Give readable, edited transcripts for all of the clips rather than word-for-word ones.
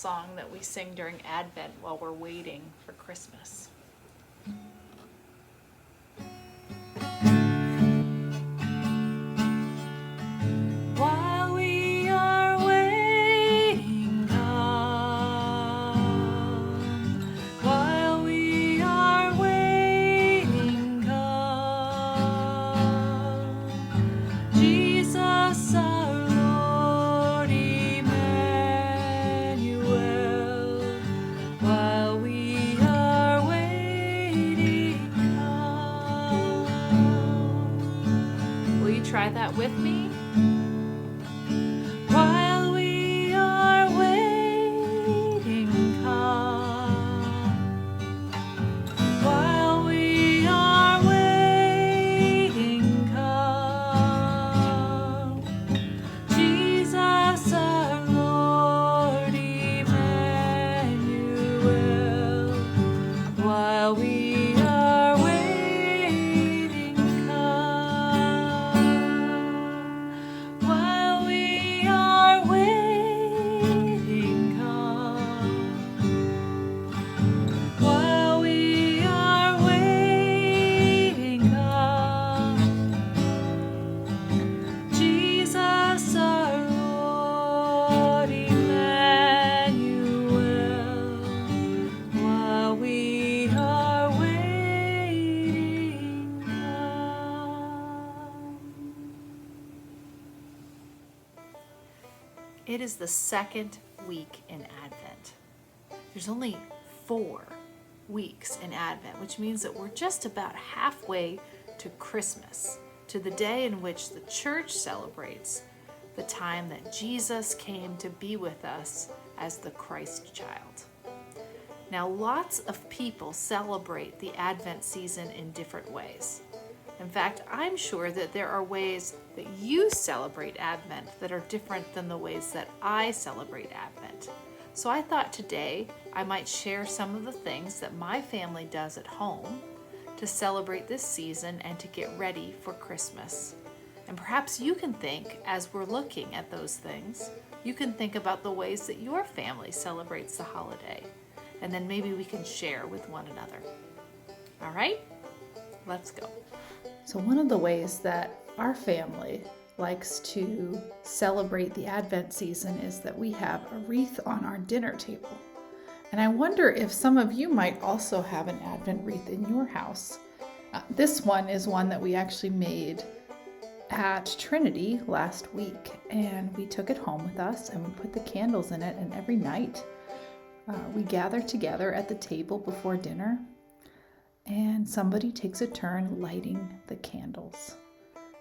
song that we sing during Advent while we're waiting for Christmas. While we are waiting, come. While we are waiting, come. Jesus our Lord, Emmanuel. While we are waiting, come. Will you try that with me? While we are waiting, come. While we are waiting, come. Jesus our Lord, Emmanuel. While we are waiting, come. While we are waiting, come. While we are waiting, come. Jesus our Lord, Emmanuel. While we are waiting, come. It is the second week in Advent. There's only 4 weeks in Advent, which means that we're just about halfway to Christmas, to the day in which the church celebrates the time that Jesus came to be with us as the Christ child. Now, lots of people celebrate the Advent season in different ways. In fact, I'm sure that there are ways that you celebrate Advent that are different than the ways that I celebrate Advent. So I thought today I might share some of the things that my family does at home to celebrate this season and to get ready for Christmas. And perhaps you can think, as we're looking at those things, you can think about the ways that your family celebrates the holiday. And then maybe we can share with one another. All right? Let's go. So one of the ways that our family likes to celebrate the Advent season is that we have a wreath on our dinner table. And I wonder if some of you might also have an Advent wreath in your house. This one is one that we actually made at Trinity last week, and we took it home with us and we put the candles in it, and every night we gather together at the table before dinner and somebody takes a turn lighting the candles.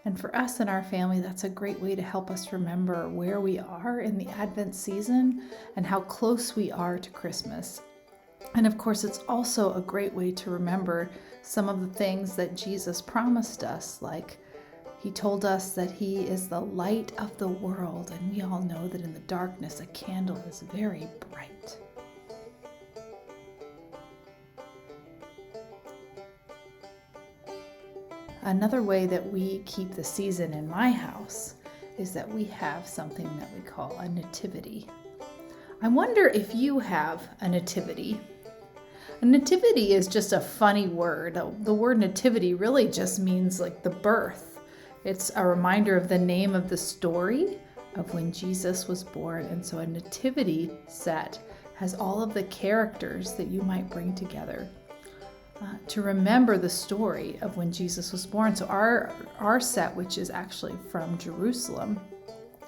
And for us and our family, that's a great way to help us remember where we are in the Advent season and how close we are to Christmas. And of course, it's also a great way to remember some of the things that Jesus promised us, like he told us that he is the light of the world, and we all know that in the darkness, a candle is very bright. Another way that we keep the season in my house is that we have something that we call a nativity. I wonder if you have a nativity. A nativity is just a funny word. The word nativity really just means like the birth. It's a reminder of the name of the story of when Jesus was born. And so a nativity set has all of the characters that you might bring together to remember the story of when Jesus was born. So our set, which is actually from Jerusalem,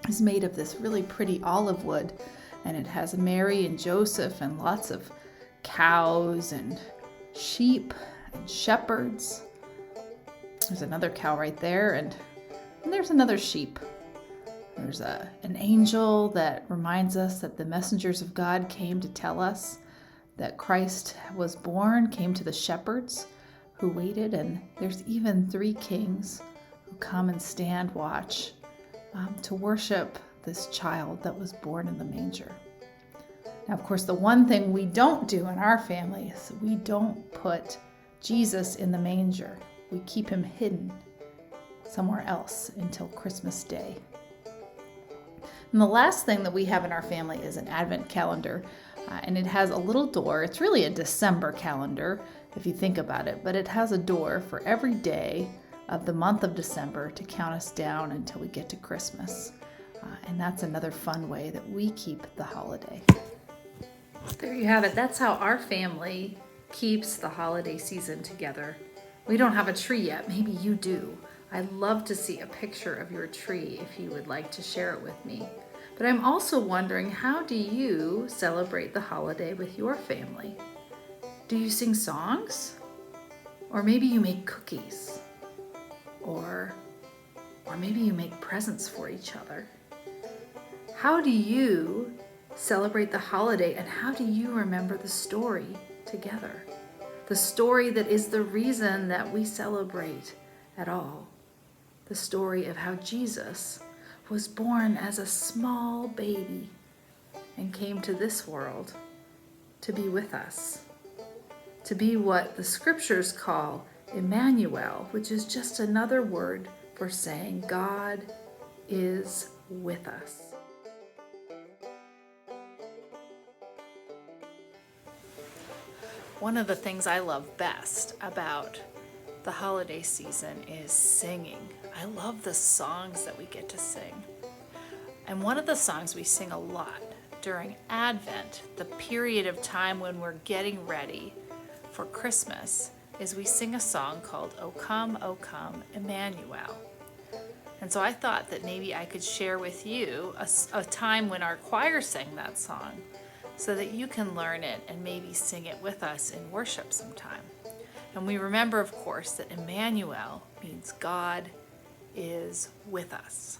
is made of this really pretty olive wood, and it has Mary and Joseph and lots of cows and sheep and shepherds. There's another cow right there, and there's another sheep. There's an angel that reminds us that the messengers of God came to tell us that Christ was born, came to the shepherds who waited, and there's even 3 kings who come and stand watch to worship this child that was born in the manger. Now, of course, the one thing we don't do in our family is we don't put Jesus in the manger. We keep him hidden somewhere else until Christmas Day. And the last thing that we have in our family is an Advent calendar, and it has a little door. It's really a December calendar, if you think about it, but it has a door for every day of the month of December to count us down until we get to Christmas. And that's another fun way that we keep the holiday. There you have it. That's how our family keeps the holiday season together. We don't have a tree yet. Maybe you do. I'd love to see a picture of your tree if you would like to share it with me. But I'm also wondering, how do you celebrate the holiday with your family? Do you sing songs? Or maybe you make cookies? Or maybe you make presents for each other? How do you celebrate the holiday, and how do you remember the story together? The story that is the reason that we celebrate at all. The story of how Jesus was born as a small baby and came to this world to be with us, to be what the scriptures call Emmanuel, which is just another word for saying God is with us. One of the things I love best about the holiday season is singing. I love the songs that we get to sing. And one of the songs we sing a lot during Advent, the period of time when we're getting ready for Christmas, is we sing a song called O Come, Emmanuel. And so I thought that maybe I could share with you a time when our choir sang that song, so that you can learn it and maybe sing it with us in worship sometime. And we remember, of course, that Emmanuel means God is with us.